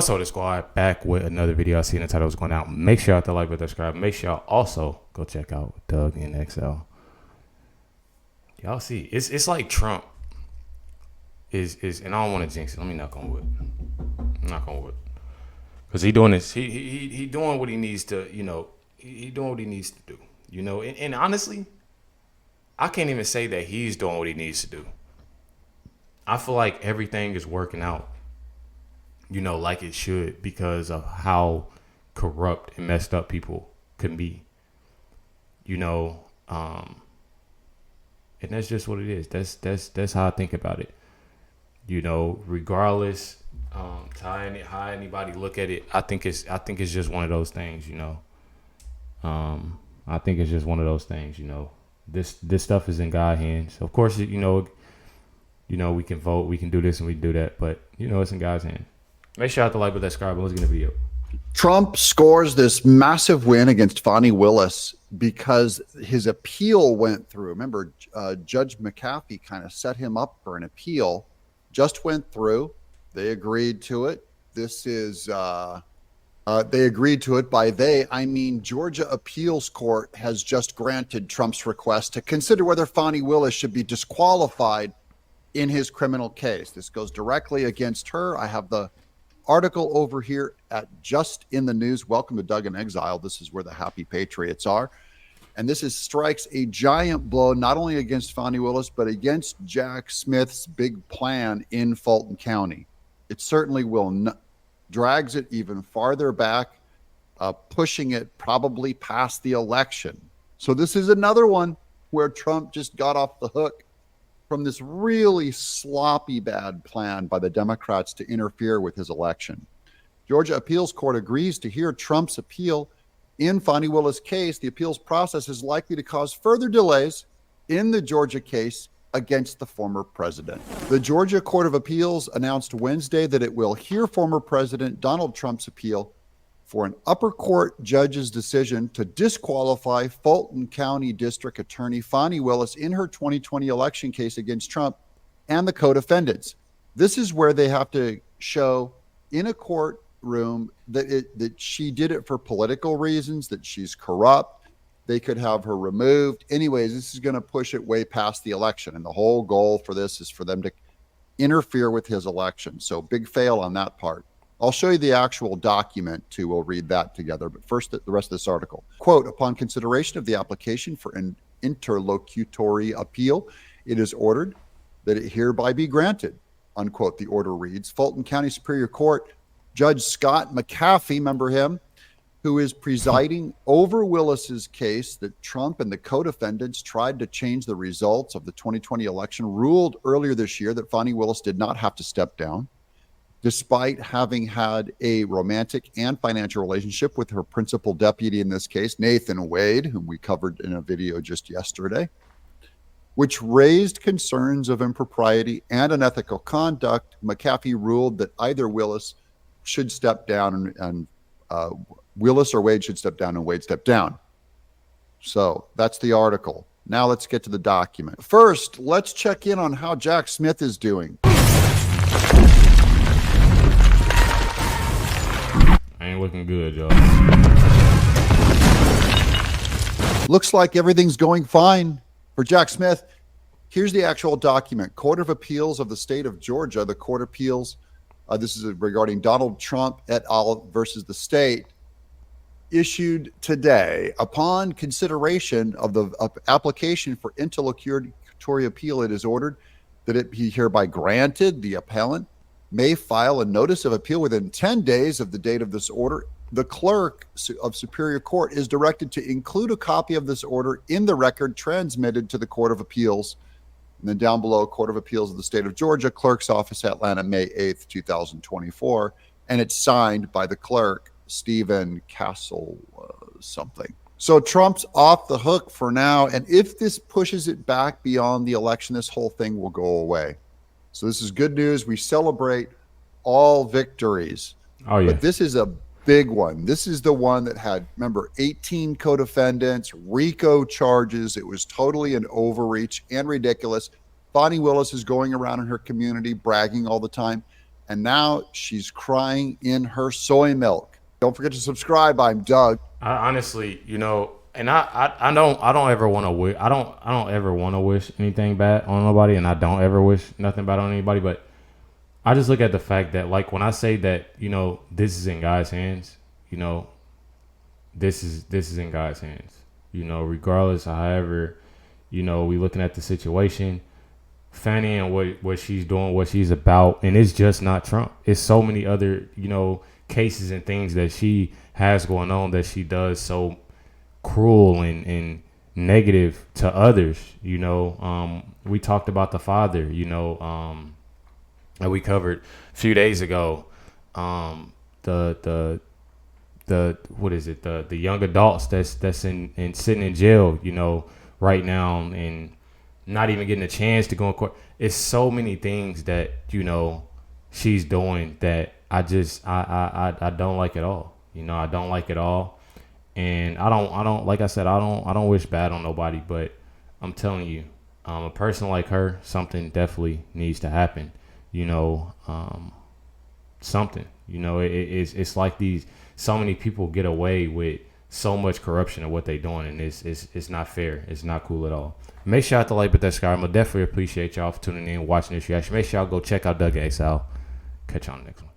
What's up, the squad? Back with another video. I seen the title was going out. Make sure y'all to like and subscribe. Make sure y'all also go check out Doug in XL. Y'all see, it's like Trump is, and I don't want to jinx it. Let me knock on wood. Knock on wood. Because he doing this. He doing what he needs to. He doing what he needs to do. And honestly, I can't even say that he's doing what he needs to do. I feel like everything is working out, like it should, because of how corrupt and messed up people can be. And that's just what it is. That's how I think about it. Regardless, how anybody look at it, I think it's just one of those things. I think it's just one of those things. This stuff is in God's hands. Of course, we can vote, we can do this and we can do that, but it's in God's hands. Make sure you like with that subscribe. Let's get in the video. Trump scores this massive win against Fani Willis because his appeal went through. Remember, Judge McAfee kind of set him up for an appeal. Just went through. They agreed to it. This is they agreed to it. By they, I mean Georgia Appeals Court has just granted Trump's request to consider whether Fani Willis should be disqualified in his criminal case. This goes directly against her. I have the article over here at Just in the News. Welcome to Doug in Exile. This is where the happy patriots are. And this strikes a giant blow, not only against Fani Willis, but against Jack Smith's big plan in Fulton County. It certainly will drags it even farther back, pushing it probably past the election. So this is another one where Trump just got off the hook from this really sloppy bad plan by the Democrats to interfere with his election. Georgia Appeals Court agrees to hear Trump's appeal in Fani Willis' case. The appeals process is likely to cause further delays in the Georgia case against the former president. The Georgia Court of Appeals announced Wednesday that it will hear former President Donald Trump's appeal for an upper court judge's decision to disqualify Fulton County District Attorney Fani Willis in her 2020 election case against Trump and the co-defendants. This is where they have to show in a courtroom that she did it for political reasons, that she's corrupt. They could have her removed. Anyways, this is going to push it way past the election. And the whole goal for this is for them to interfere with his election. So big fail on that part. I'll show you the actual document too. We'll read that together. But first, the rest of this article. Quote, upon consideration of the application for an interlocutory appeal, it is ordered that it hereby be granted. Unquote, the order reads. Fulton County Superior Court Judge Scott McAfee, remember him, who is presiding over Willis's case that Trump and the co-defendants tried to change the results of the 2020 election, ruled earlier this year that Fani Willis did not have to step down, despite having had a romantic and financial relationship with her principal deputy in this case, Nathan Wade, whom we covered in a video just yesterday, which raised concerns of impropriety and unethical conduct. McAfee ruled that either Willis should step down and Willis or Wade should step down and Wade step down. So that's the article. Now let's get to the document. First, let's check in on how Jack Smith is doing. Ain't looking good, y'all. Looks like everything's going fine for Jack Smith. Here's the actual document. Court of Appeals of the State of Georgia, the Court of Appeals, this is regarding Donald Trump et al. Versus the state, issued today. Upon consideration of the application for interlocutory appeal, it is ordered that it be hereby granted. The appellant may file a notice of appeal within 10 days of the date of this order. The clerk of Superior Court is directed to include a copy of this order in the record transmitted to the Court of Appeals. And then down below, Court of Appeals of the State of Georgia, Clerk's Office, Atlanta, May 8th, 2024. And it's signed by the clerk, Stephen Castle something. So Trump's off the hook for now. And if this pushes it back beyond the election, this whole thing will go away. So this is good news. We celebrate all victories. Oh, yeah. But this is a big one. This is the one that had, remember, 18 co-defendants, RICO charges. It was totally an overreach and ridiculous. Fani Willis is going around in her community bragging all the time. and now she's crying in her soy milk. Don't forget to subscribe. I'm Doug. I honestly, and I don't ever want to wish. I don't ever want to wish anything bad on nobody, and I don't ever wish nothing bad on anybody. But I just look at the fact that, like, when I say that, this is in God's hands, this is in God's hands. Regardless of however, we looking at the situation, Fani and what she's doing, what she's about, and it's just not Trump. It's so many other, cases and things that she has going on that she does so cruel and negative to others. We talked about the father, that we covered a few days ago. The what is it? The young adults that's in sitting in jail, right now, and not even getting a chance to go in court. It's so many things that she's doing that I don't like at all. I don't like it all, and I don't like I said, I don't wish bad on nobody. But I'm telling you, a person like her, something definitely needs to happen. Something. It's like so many people get away with so much corruption of what they're doing, and it's not fair. It's not cool at all. Make sure y'all to like, but that's Sky. I'm gonna definitely appreciate y'all for tuning in, watching this reaction. Make sure y'all go check out Doug XL. Catch y'all on the next one.